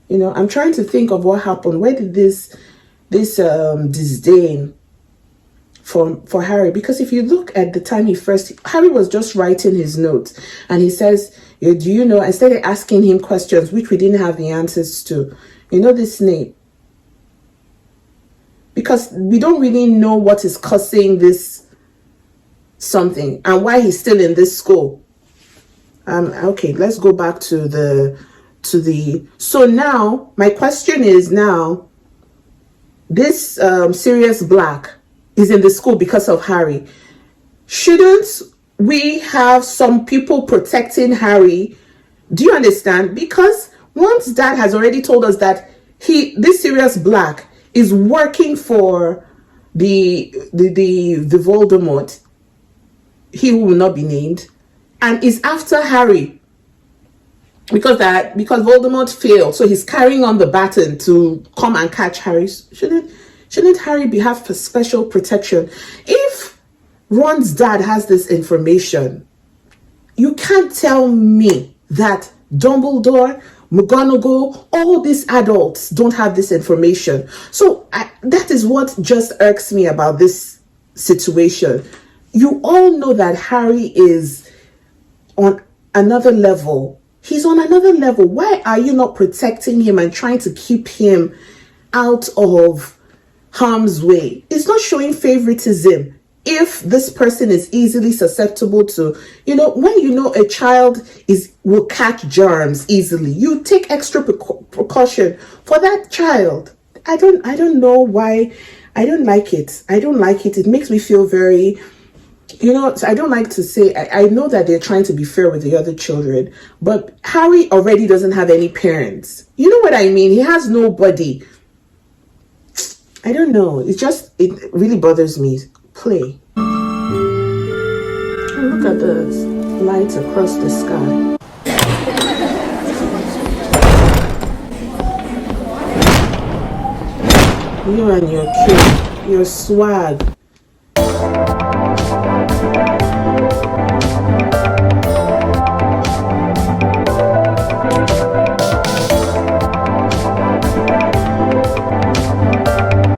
You know, I'm trying to think of what happened. Where did this disdain for Harry? Because if you look at the time Harry was just writing his notes, and he says, do you know, I started asking him questions which we didn't have the answers to. You know, this Snape, because we don't really know what is causing this something and why he's still in this school. Okay, let's go back to the so now my question is, now this Sirius Black is in the school because of Harry. Shouldn't we have some people protecting Harry? Do you understand? Because once Dad has already told us that this Sirius Black is working for the Voldemort, he who will not be named, and is after Harry because Voldemort failed, so he's carrying on the baton to come and catch Harry. Shouldn't Harry have special protection? If Ron's dad has this information, you can't tell me that Dumbledore, McGonagall, all these adults don't have this information. So that is what just irks me about this situation. You all know that Harry is on another level. He's on another level. Why are you not protecting him and trying to keep him out of harm's way? It's not showing favoritism. If this person is easily susceptible to, when you know a child will catch germs easily, you take extra precaution for that child. I don't know why. I don't like it. I don't like it. It makes me feel very, I don't like to say, I know that they're trying to be fair with the other children, but Harry already doesn't have any parents. You know what I mean? He has nobody. I don't know. It really bothers me. Play. Look at the lights across the sky. You and your kid, your swag.